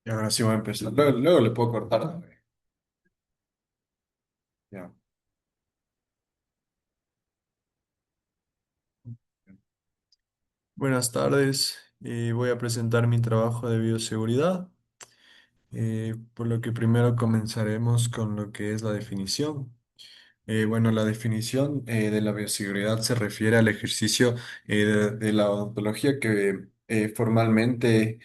Y ahora sí voy a empezar. Luego le puedo cortar. Ya. Buenas tardes. Voy a presentar mi trabajo de bioseguridad, por lo que primero comenzaremos con lo que es la definición. Bueno, la definición de la bioseguridad se refiere al ejercicio de la odontología que formalmente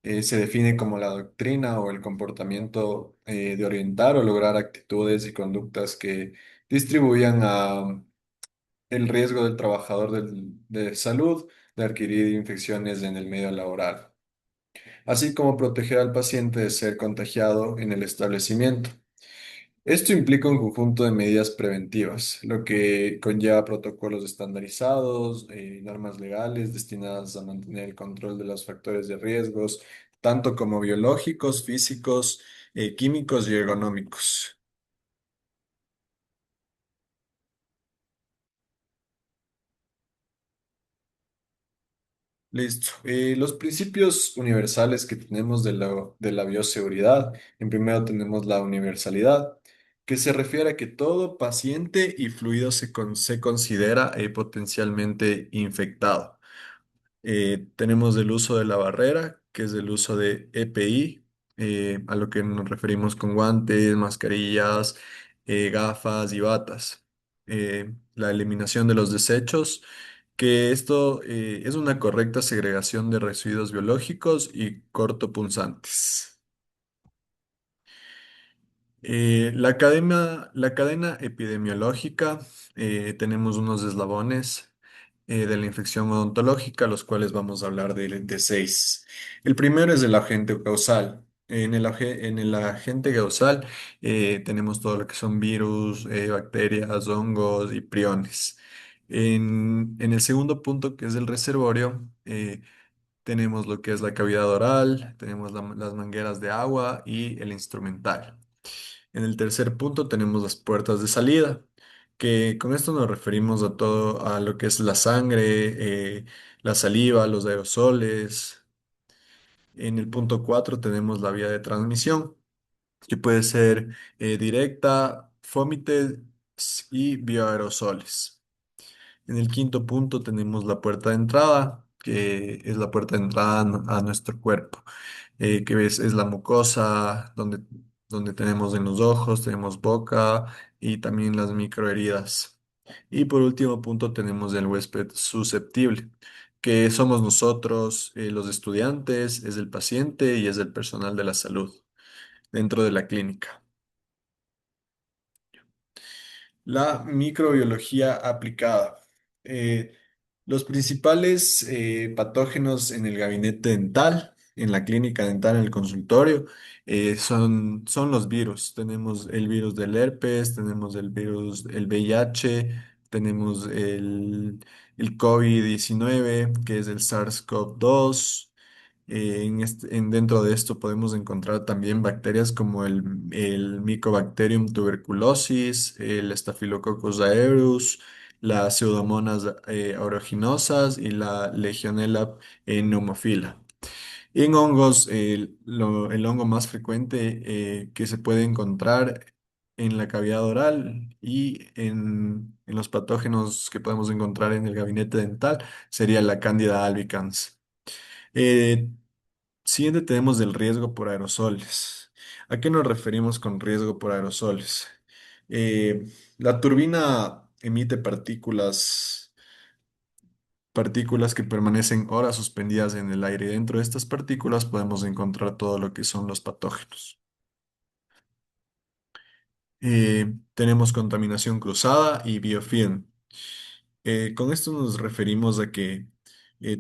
se define como la doctrina o el comportamiento de orientar o lograr actitudes y conductas que distribuyan a el riesgo del trabajador de salud de adquirir infecciones en el medio laboral, así como proteger al paciente de ser contagiado en el establecimiento. Esto implica un conjunto de medidas preventivas, lo que conlleva protocolos estandarizados, normas legales destinadas a mantener el control de los factores de riesgos, tanto como biológicos, físicos, químicos y ergonómicos. Listo. Los principios universales que tenemos de la bioseguridad, en primero tenemos la universalidad, que se refiere a que todo paciente y fluido se considera potencialmente infectado. Tenemos el uso de la barrera, que es el uso de EPI, a lo que nos referimos con guantes, mascarillas, gafas y batas. La eliminación de los desechos, que esto es una correcta segregación de residuos biológicos y cortopunzantes. La cadena epidemiológica, tenemos unos eslabones de la infección odontológica, los cuales vamos a hablar de seis. El primero es el agente causal. En el agente causal tenemos todo lo que son virus, bacterias, hongos y priones. En el segundo punto, que es el reservorio, tenemos lo que es la cavidad oral, tenemos las mangueras de agua y el instrumental. En el tercer punto tenemos las puertas de salida, que con esto nos referimos a todo, a lo que es la sangre, la saliva, los aerosoles. En el punto 4 tenemos la vía de transmisión, que puede ser directa, fómites y bioaerosoles. En el quinto punto tenemos la puerta de entrada, que es la puerta de entrada a nuestro cuerpo, que es la mucosa, donde tenemos en los ojos, tenemos boca y también las microheridas. Y por último punto tenemos el huésped susceptible, que somos nosotros, los estudiantes, es el paciente y es el personal de la salud dentro de la clínica. La microbiología aplicada. Eh, los principales patógenos en el gabinete dental, en la clínica dental, en el consultorio, son los virus. Tenemos el virus del herpes, tenemos el virus, el VIH, tenemos el COVID-19, que es el SARS-CoV-2. Dentro de esto podemos encontrar también bacterias como el Mycobacterium tuberculosis, el Staphylococcus aureus, las Pseudomonas aeruginosa y la Legionella pneumophilia. Y en hongos, el hongo más frecuente que se puede encontrar en la cavidad oral y en los patógenos que podemos encontrar en el gabinete dental sería la Candida albicans. Eh, Siguiente tenemos el riesgo por aerosoles. ¿A qué nos referimos con riesgo por aerosoles? La turbina emite partículas que permanecen horas suspendidas en el aire. Dentro de estas partículas podemos encontrar todo lo que son los patógenos. Tenemos contaminación cruzada y biofilm. Con esto nos referimos a que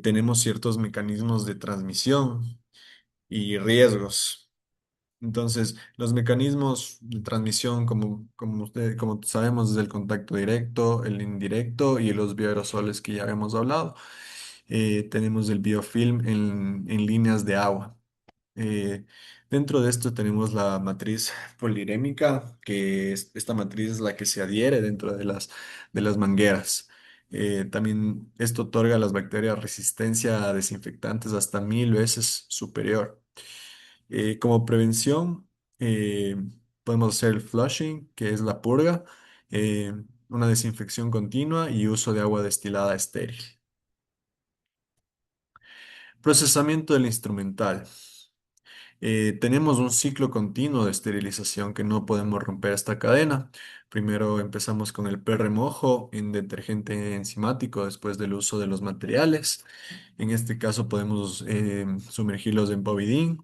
tenemos ciertos mecanismos de transmisión y riesgos. Entonces, los mecanismos de transmisión, como sabemos, es el contacto directo, el indirecto y los bioaerosoles que ya habíamos hablado. Tenemos el biofilm en líneas de agua. Eh, Dentro de esto tenemos la matriz polirémica, esta matriz es la que se adhiere dentro de las mangueras. También esto otorga a las bacterias resistencia a desinfectantes hasta 1000 veces superior. Como prevención, eh, podemos hacer el flushing, que es la purga, eh, una desinfección continua y uso de agua destilada estéril. Procesamiento del instrumental. Tenemos un ciclo continuo de esterilización que no podemos romper esta cadena. Primero empezamos con el pre-remojo en detergente enzimático después del uso de los materiales. En este caso podemos sumergirlos en Bovidin.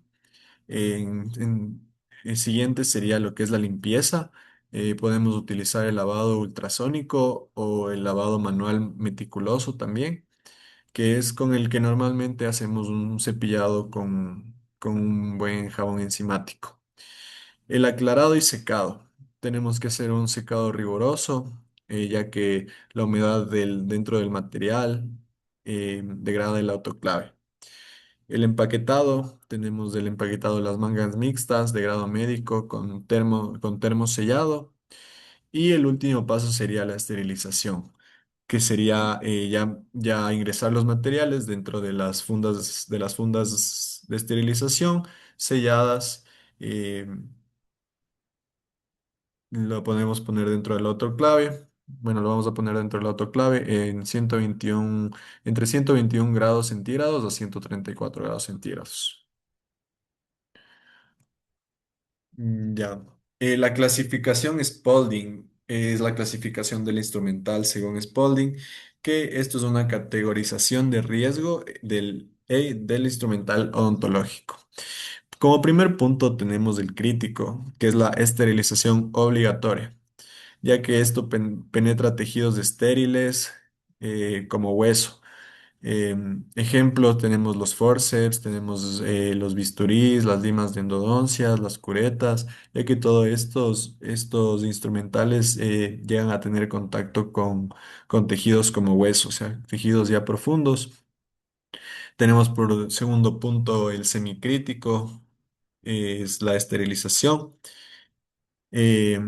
El siguiente sería lo que es la limpieza. Podemos utilizar el lavado ultrasónico o el lavado manual meticuloso también, que es con el que normalmente hacemos un cepillado con un buen jabón enzimático. El aclarado y secado. Tenemos que hacer un secado riguroso, ya que la humedad dentro del material degrada el autoclave. El empaquetado, tenemos el empaquetado de las mangas mixtas de grado médico con termo sellado. Y el último paso sería la esterilización, que sería ya ingresar los materiales dentro de las fundas de esterilización selladas. eh, lo podemos poner dentro del autoclave. Bueno, lo vamos a poner dentro del autoclave en 121, entre 121 grados centígrados a 134 grados centígrados. Ya. La clasificación Spalding es la clasificación del instrumental según Spalding, que esto es una categorización de riesgo del instrumental odontológico. Como primer punto tenemos el crítico, que es la esterilización obligatoria, ya que esto penetra tejidos estériles como hueso. Ejemplos, tenemos los forceps, tenemos los bisturís, las limas de endodoncias, las curetas, ya que todos estos instrumentales llegan a tener contacto con tejidos como hueso, o sea, tejidos ya profundos. Tenemos por segundo punto el semicrítico, es la esterilización. Eh,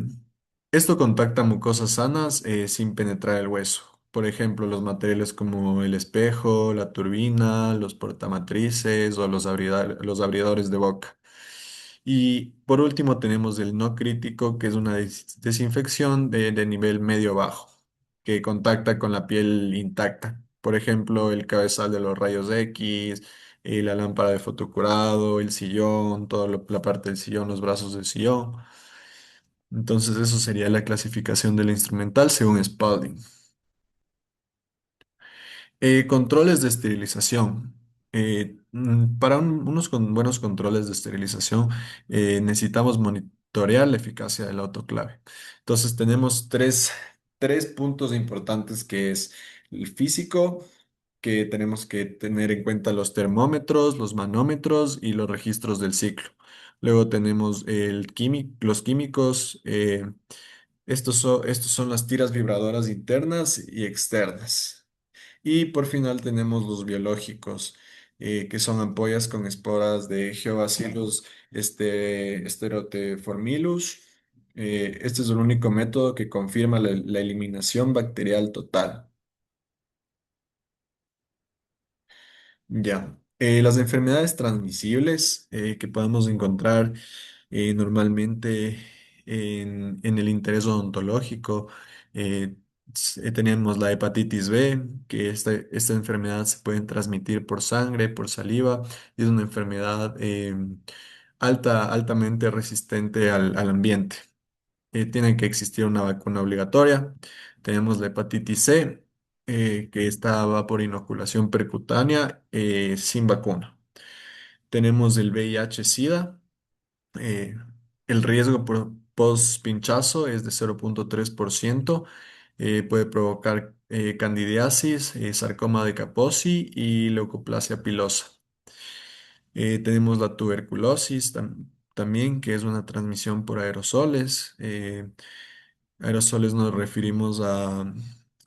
Esto contacta mucosas sanas sin penetrar el hueso. Por ejemplo, los materiales como el espejo, la turbina, los portamatrices o los abridores de boca. Y por último tenemos el no crítico, que es una desinfección de nivel medio-bajo, que contacta con la piel intacta. Por ejemplo, el cabezal de los rayos X, la lámpara de fotocurado, el sillón, toda la parte del sillón, los brazos del sillón. Entonces, eso sería la clasificación del instrumental según Spalding. Controles de esterilización. Para unos buenos controles de esterilización necesitamos monitorear la eficacia del autoclave. Entonces, tenemos tres puntos importantes que es el físico, que tenemos que tener en cuenta los termómetros, los manómetros y los registros del ciclo. Luego tenemos los químicos. Estos son las tiras vibradoras internas y externas. Y por final tenemos los biológicos, que son ampollas con esporas de Geobacillus Steroteformilus. Este es el único método que confirma la eliminación bacterial total. Ya. Las enfermedades transmisibles que podemos encontrar normalmente en el interés odontológico. Tenemos la hepatitis B, que esta enfermedad se puede transmitir por sangre, por saliva, y es una enfermedad altamente resistente al ambiente. Tiene que existir una vacuna obligatoria. Tenemos la hepatitis C, que esta va por inoculación percutánea sin vacuna. Tenemos el VIH-Sida. eh, el riesgo por post-pinchazo es de 0,3%. Puede provocar candidiasis, sarcoma de Kaposi y leucoplasia pilosa. Tenemos la tuberculosis también, que es una transmisión por aerosoles. Aerosoles nos referimos a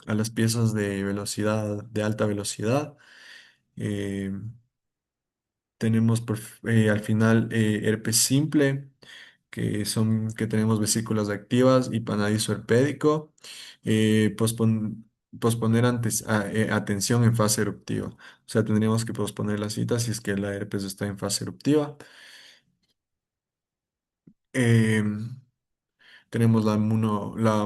las piezas de velocidad, de alta velocidad. Eh, Tenemos al final herpes simple, que tenemos vesículas activas y panadizo herpédico. Posponer atención en fase eruptiva. O sea, tendríamos que posponer la cita si es que la herpes está en fase eruptiva. Em, Tenemos la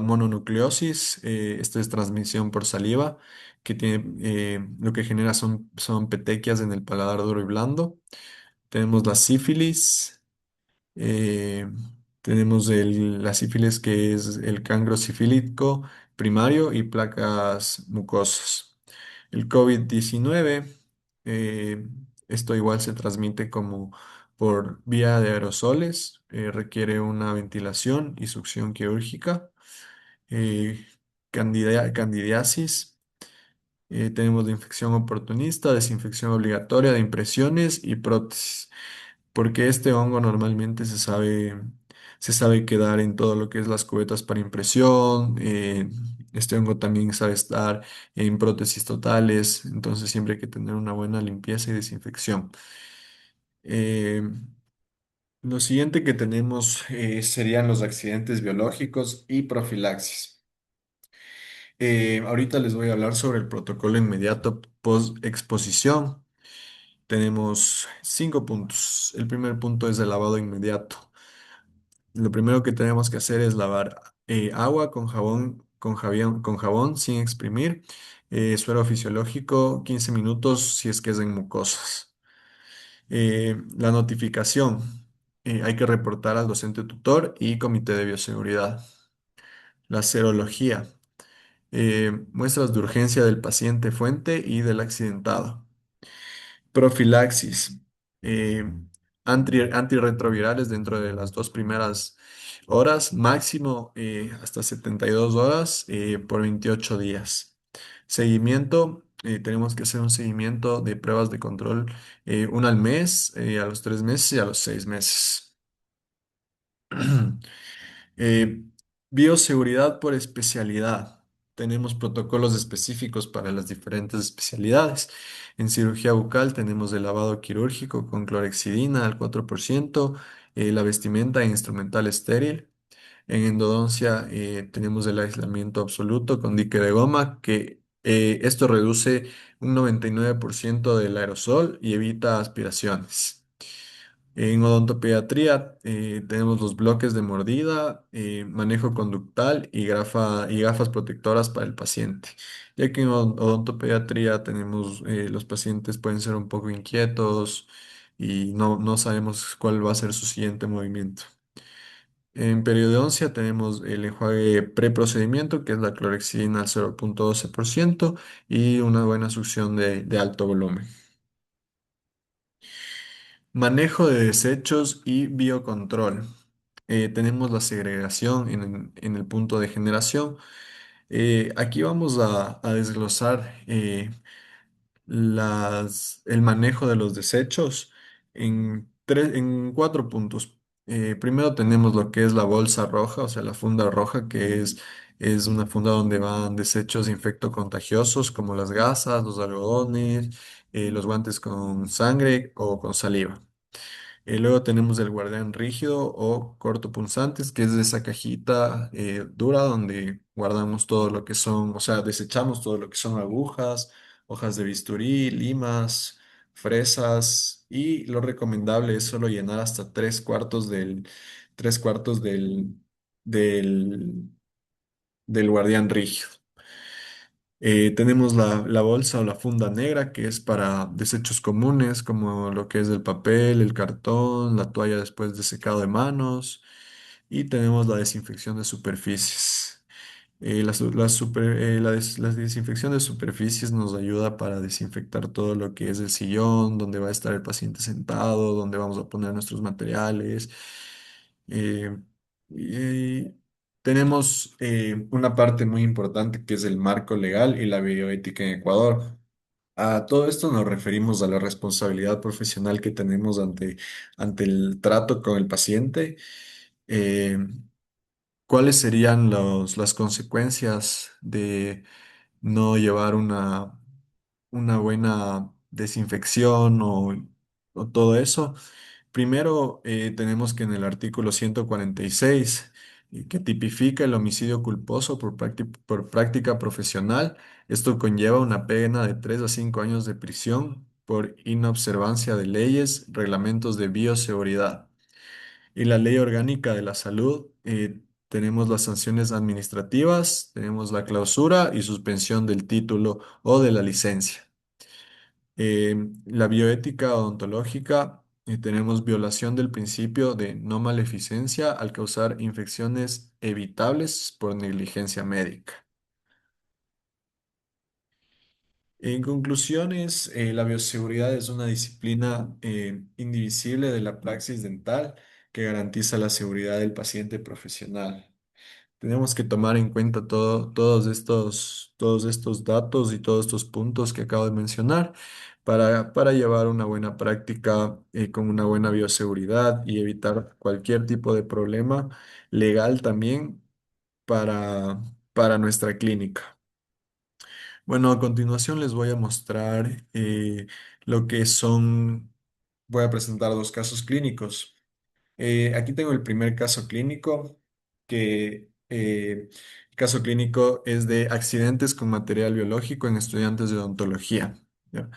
mononucleosis, esta es transmisión por saliva, que tiene, lo que genera son petequias en el paladar duro y blando. Tenemos la sífilis, eh, tenemos la sífilis que es el cancro sifilítico primario y placas mucosas. El COVID-19, eh, esto igual se transmite como por vía de aerosoles, requiere una ventilación y succión quirúrgica. eh, Candidiasis, tenemos la infección oportunista, desinfección obligatoria de impresiones y prótesis, porque este hongo normalmente se sabe quedar en todo lo que es las cubetas para impresión. Este hongo también sabe estar en prótesis totales, entonces siempre hay que tener una buena limpieza y desinfección. Eh, lo siguiente que tenemos serían los accidentes biológicos y profilaxis. Ahorita les voy a hablar sobre el protocolo inmediato post-exposición. Tenemos 5 puntos. El primer punto es el lavado inmediato. Lo primero que tenemos que hacer es lavar agua con jabón sin exprimir, suero fisiológico 15 minutos si es que es en mucosas. La notificación. Hay que reportar al docente tutor y comité de bioseguridad. La serología. Muestras de urgencia del paciente fuente y del accidentado. Profilaxis. eh, Antirretrovirales dentro de las 2 primeras horas, máximo hasta 72 horas por 28 días. Seguimiento. Tenemos que hacer un seguimiento de pruebas de control, una al mes, a los 3 meses y a los 6 meses. Eh, Bioseguridad por especialidad. Tenemos protocolos específicos para las diferentes especialidades. En cirugía bucal tenemos el lavado quirúrgico con clorexidina al 4%, la vestimenta e instrumental estéril. En endodoncia tenemos el aislamiento absoluto con dique de goma, que esto reduce un 99% del aerosol y evita aspiraciones. En odontopediatría tenemos los bloques de mordida, manejo conductal y gafas protectoras para el paciente. Ya que en odontopediatría tenemos, los pacientes pueden ser un poco inquietos y no sabemos cuál va a ser su siguiente movimiento. En periodoncia tenemos el enjuague preprocedimiento, que es la clorexidina al 0,12% y una buena succión de alto volumen. Manejo de desechos y biocontrol. Tenemos la segregación en el punto de generación. Aquí vamos a desglosar el manejo de los desechos en 4 puntos. Primero tenemos lo que es la bolsa roja, o sea, la funda roja, que es una funda donde van desechos infectocontagiosos como las gasas, los algodones, los guantes con sangre o con saliva. Luego tenemos el guardián rígido o cortopunzantes, que es esa cajita dura donde guardamos todo lo que son, o sea, desechamos todo lo que son agujas, hojas de bisturí, limas, fresas, y lo recomendable es solo llenar hasta 3 cuartos del, del guardián rígido. Tenemos la bolsa o la funda negra, que es para desechos comunes, como lo que es el papel, el cartón, la toalla después de secado de manos. Y tenemos la desinfección de superficies. La desinfección de superficies nos ayuda para desinfectar todo lo que es el sillón, donde va a estar el paciente sentado, donde vamos a poner nuestros materiales. Eh, y tenemos una parte muy importante que es el marco legal y la bioética en Ecuador. A todo esto nos referimos a la responsabilidad profesional que tenemos ante el trato con el paciente. eh, ¿Cuáles serían las consecuencias de no llevar una buena desinfección o todo eso? Primero, tenemos que en el artículo 146, que tipifica el homicidio culposo por práctica profesional, esto conlleva una pena de 3 a 5 años de prisión por inobservancia de leyes, reglamentos de bioseguridad. Y la Ley Orgánica de la Salud, tenemos las sanciones administrativas, tenemos la clausura y suspensión del título o de la licencia. La bioética odontológica, tenemos violación del principio de no maleficencia al causar infecciones evitables por negligencia médica. En conclusiones, la bioseguridad es una disciplina indivisible de la praxis dental que garantiza la seguridad del paciente profesional. Tenemos que tomar en cuenta todos estos datos y todos estos puntos que acabo de mencionar para llevar una buena práctica con una buena bioseguridad y evitar cualquier tipo de problema legal también para nuestra clínica. Bueno, a continuación les voy a mostrar lo que son, voy a presentar dos casos clínicos. Aquí tengo el primer caso clínico, que el caso clínico es de accidentes con material biológico en estudiantes de odontología. ¿Ya?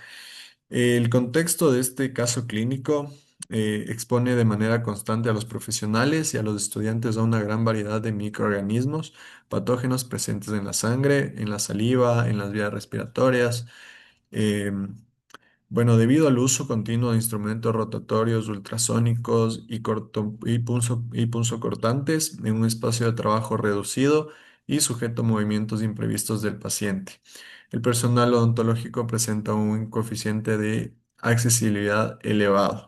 El contexto de este caso clínico expone de manera constante a los profesionales y a los estudiantes a una gran variedad de microorganismos patógenos presentes en la sangre, en la saliva, en las vías respiratorias. em, bueno, debido al uso continuo de instrumentos rotatorios, ultrasónicos y punzocortantes en un espacio de trabajo reducido y sujeto a movimientos imprevistos del paciente, el personal odontológico presenta un coeficiente de accesibilidad elevado.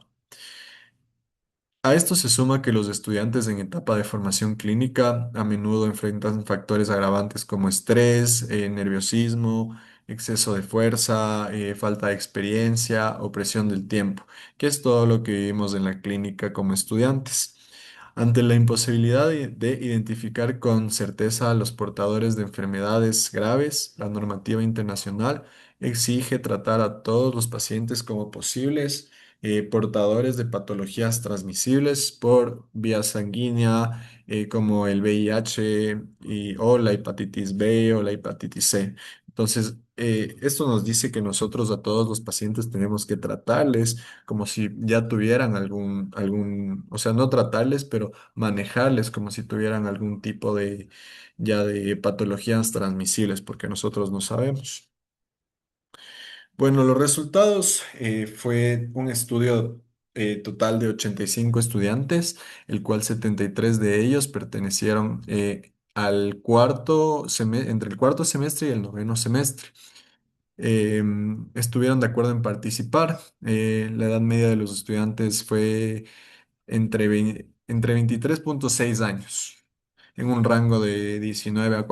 A esto se suma que los estudiantes en etapa de formación clínica a menudo enfrentan factores agravantes como estrés, nerviosismo, exceso de fuerza, falta de experiencia o presión del tiempo, que es todo lo que vivimos en la clínica como estudiantes. Ante la imposibilidad de identificar con certeza a los portadores de enfermedades graves, la normativa internacional exige tratar a todos los pacientes como posibles portadores de patologías transmisibles por vía sanguínea, como el VIH o la hepatitis B o la hepatitis C. Entonces, esto nos dice que nosotros a todos los pacientes tenemos que tratarles como si ya tuvieran o sea, no tratarles, pero manejarles como si tuvieran algún tipo ya de patologías transmisibles, porque nosotros no sabemos. Bueno, los resultados fue un estudio total de 85 estudiantes, el cual 73 de ellos pertenecieron entre el cuarto semestre y el noveno semestre. Estuvieron de acuerdo en participar. La edad media de los estudiantes fue entre 23,6 años, en un rango de 19 a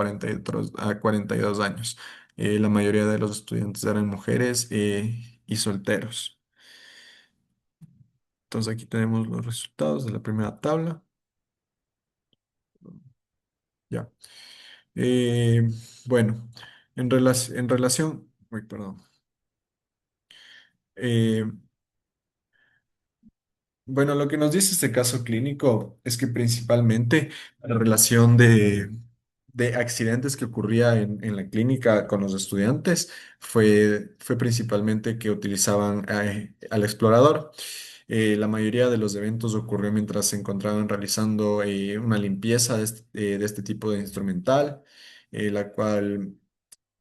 42 años. La mayoría de los estudiantes eran mujeres y solteros. Entonces aquí tenemos los resultados de la primera tabla. Ya. Eh, bueno, en relación, uy, perdón. Eh, Bueno, lo que nos dice este caso clínico es que principalmente la relación de accidentes que ocurría en la clínica con los estudiantes fue principalmente que utilizaban al explorador. La mayoría de los eventos ocurrió mientras se encontraban realizando una limpieza de este tipo de instrumental, la cual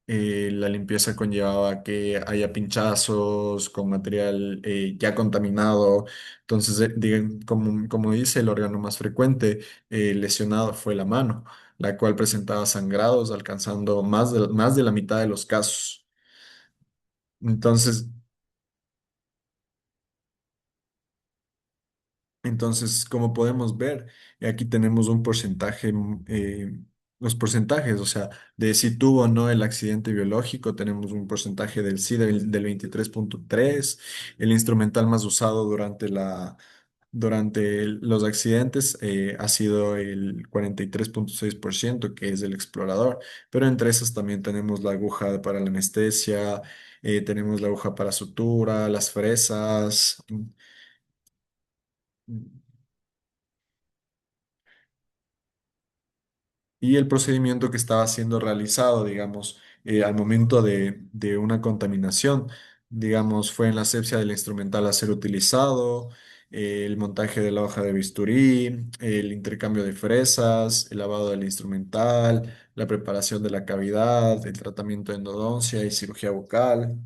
la limpieza conllevaba que haya pinchazos con material ya contaminado. Entonces, como dice, el órgano más frecuente lesionado fue la mano, la cual presentaba sangrados, alcanzando más de la mitad de los casos. Entonces, como podemos ver, aquí tenemos un porcentaje, los porcentajes, o sea, de si tuvo o no el accidente biológico, tenemos un porcentaje del sí del 23,3. El instrumental más usado durante los accidentes ha sido el 43,6%, que es el explorador, pero entre esas también tenemos la aguja para la anestesia, tenemos la aguja para sutura, las fresas. Y el procedimiento que estaba siendo realizado, digamos, al momento de una contaminación, digamos, fue en la asepsia del instrumental a ser utilizado. el montaje de la hoja de bisturí, el intercambio de fresas, el lavado del instrumental, la preparación de la cavidad, el tratamiento de endodoncia y cirugía bucal.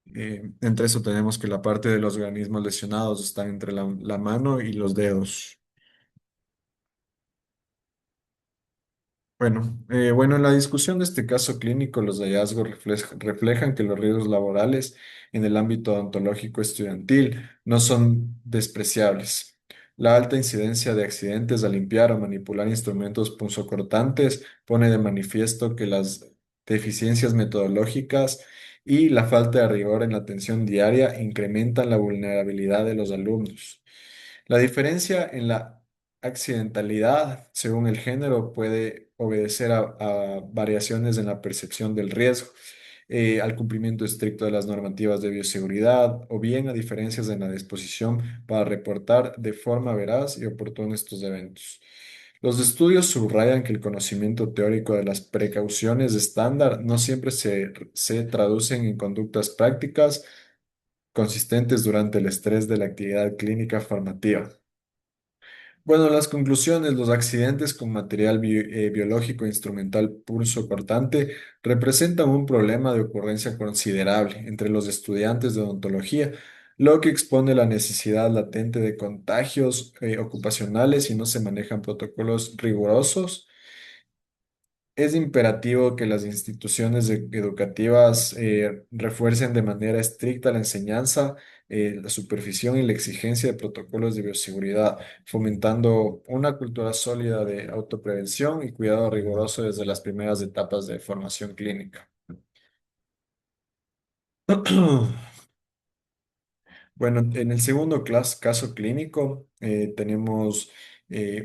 Entre eso tenemos que la parte de los organismos lesionados está entre la mano y los dedos. Bueno, en la discusión de este caso clínico, los hallazgos reflejan que los riesgos laborales en el ámbito odontológico estudiantil no son despreciables. La alta incidencia de accidentes al limpiar o manipular instrumentos punzocortantes pone de manifiesto que las deficiencias metodológicas y la falta de rigor en la atención diaria incrementan la vulnerabilidad de los alumnos. La diferencia en la accidentalidad, según el género, puede obedecer a variaciones en la percepción del riesgo, al cumplimiento estricto de las normativas de bioseguridad o bien a diferencias en la disposición para reportar de forma veraz y oportuna estos eventos. Los estudios subrayan que el conocimiento teórico de las precauciones estándar no siempre se traducen en conductas prácticas consistentes durante el estrés de la actividad clínica formativa. Bueno, las conclusiones, los accidentes con material biológico e instrumental pulso cortante representan un problema de ocurrencia considerable entre los estudiantes de odontología, lo que expone la necesidad latente de contagios ocupacionales si no se manejan protocolos rigurosos. Es imperativo que las instituciones educativas refuercen de manera estricta la enseñanza, la supervisión y la exigencia de protocolos de bioseguridad, fomentando una cultura sólida de autoprevención y cuidado riguroso desde las primeras etapas de formación clínica. Bueno, en el segundo caso clínico tenemos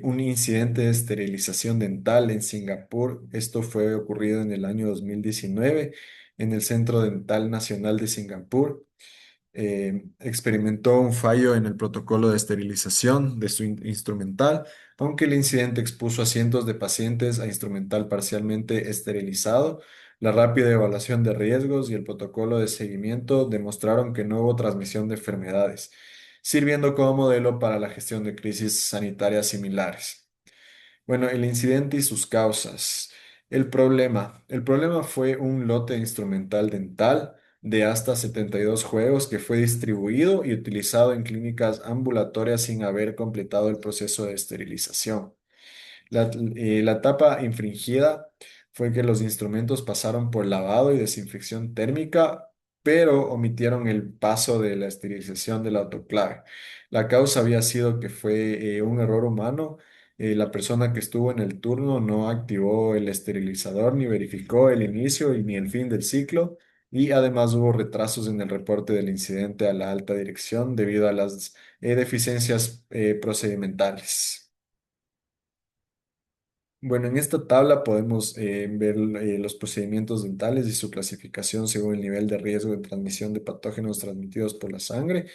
un incidente de esterilización dental en Singapur. Esto fue ocurrido en el año 2019 en el Centro Dental Nacional de Singapur. Experimentó un fallo en el protocolo de esterilización de su instrumental, aunque el incidente expuso a cientos de pacientes a instrumental parcialmente esterilizado. La rápida evaluación de riesgos y el protocolo de seguimiento demostraron que no hubo transmisión de enfermedades, sirviendo como modelo para la gestión de crisis sanitarias similares. Bueno, el incidente y sus causas. El problema fue un lote instrumental dental de hasta 72 juegos que fue distribuido y utilizado en clínicas ambulatorias sin haber completado el proceso de esterilización. La etapa infringida fue que los instrumentos pasaron por lavado y desinfección térmica, pero omitieron el paso de la esterilización del autoclave. La causa había sido que fue un error humano. La persona que estuvo en el turno no activó el esterilizador ni verificó el inicio y ni el fin del ciclo. Y además hubo retrasos en el reporte del incidente a la alta dirección debido a las deficiencias procedimentales. Bueno, en esta tabla podemos ver los procedimientos dentales y su clasificación según el nivel de riesgo de transmisión de patógenos transmitidos por la sangre.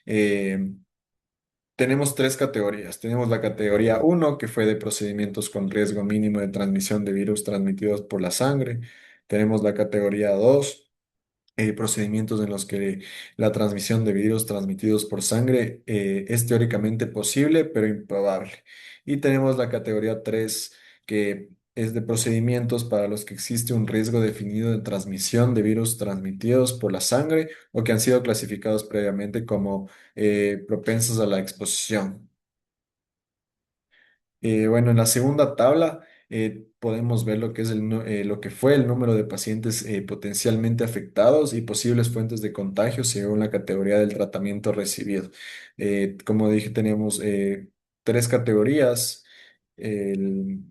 Eh, Tenemos tres categorías. Tenemos la categoría uno que fue de procedimientos con riesgo mínimo de transmisión de virus transmitidos por la sangre. Tenemos la categoría 2 procedimientos en los que la transmisión de virus transmitidos por sangre es teóricamente posible, pero improbable. Y tenemos la categoría 3 que es de procedimientos para los que existe un riesgo definido de transmisión de virus transmitidos por la sangre o que han sido clasificados previamente como propensos a la exposición. Bueno, en la segunda tabla podemos ver lo que es lo que fue el número de pacientes potencialmente afectados y posibles fuentes de contagio según la categoría del tratamiento recibido. Como dije, tenemos tres categorías. El-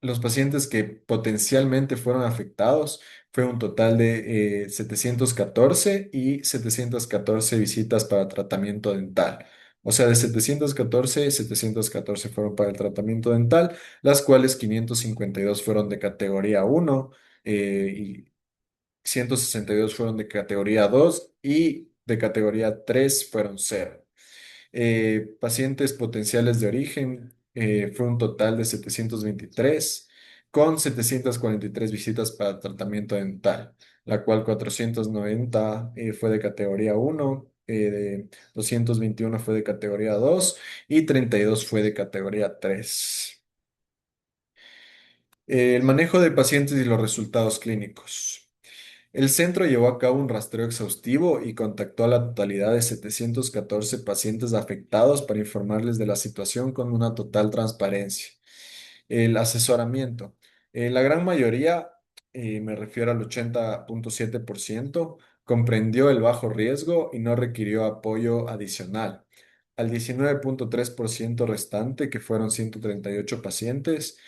los pacientes que potencialmente fueron afectados fue un total de 714 y 714 visitas para tratamiento dental. O sea, de 714 fueron para el tratamiento dental, las cuales 552 fueron de categoría uno y 162 fueron de categoría 2 y de categoría 3 fueron cero. Pacientes potenciales de origen fue un total de 723. con 743 visitas para tratamiento dental, la cual 490 fue de categoría 1, 221 fue de categoría 2 y 32 fue de categoría 3. El manejo de pacientes y los resultados clínicos. El centro llevó a cabo un rastreo exhaustivo y contactó a la totalidad de 714 pacientes afectados para informarles de la situación con una total transparencia. El asesoramiento. La gran mayoría, me refiero al 80,7%, comprendió el bajo riesgo y no requirió apoyo adicional. Al 19,3% restante, que fueron 138 pacientes,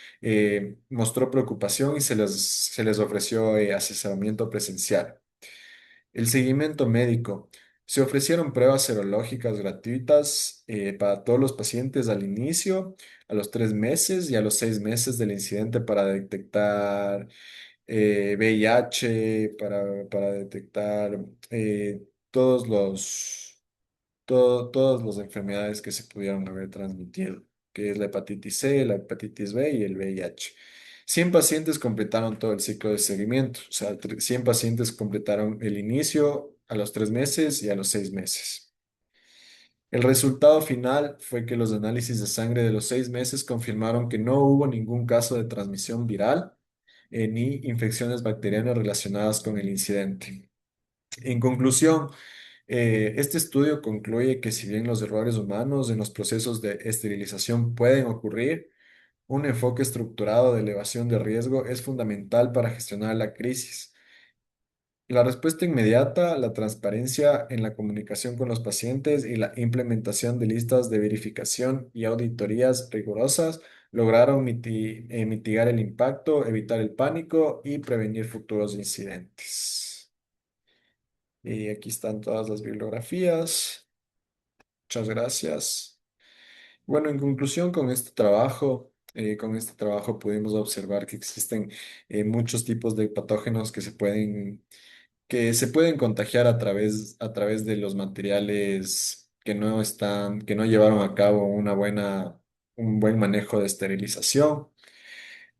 mostró preocupación y se les ofreció asesoramiento presencial. El seguimiento médico. Se ofrecieron pruebas serológicas gratuitas para todos los pacientes al inicio, a los 3 meses y a los 6 meses del incidente para detectar VIH, para detectar todos todas las enfermedades que se pudieron haber transmitido, que es la hepatitis C, la hepatitis B y el VIH. 100 pacientes completaron todo el ciclo de seguimiento, o sea, 100 pacientes completaron el inicio a los 3 meses y a los 6 meses. El resultado final fue que los análisis de sangre de los 6 meses confirmaron que no hubo ningún caso de transmisión viral ni infecciones bacterianas relacionadas con el incidente. En conclusión, este estudio concluye que si bien los errores humanos en los procesos de esterilización pueden ocurrir, un enfoque estructurado de elevación de riesgo es fundamental para gestionar la crisis. La respuesta inmediata, la transparencia en la comunicación con los pacientes y la implementación de listas de verificación y auditorías rigurosas lograron mitigar el impacto, evitar el pánico y prevenir futuros incidentes. Y aquí están todas las bibliografías. Muchas gracias. Bueno, en conclusión, con este trabajo pudimos observar que existen muchos tipos de patógenos que se pueden contagiar a través de los materiales que no llevaron a cabo un buen manejo de esterilización.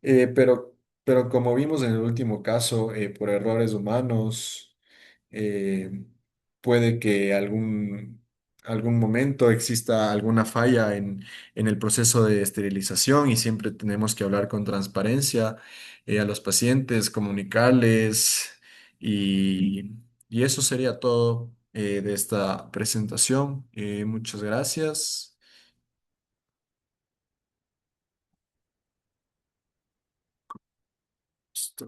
Eh, pero, pero como vimos en el último caso, por errores humanos, eh, puede que algún momento exista alguna falla en el proceso de esterilización y siempre tenemos que hablar con transparencia a los pacientes, comunicarles y eso sería todo de esta presentación. Muchas gracias.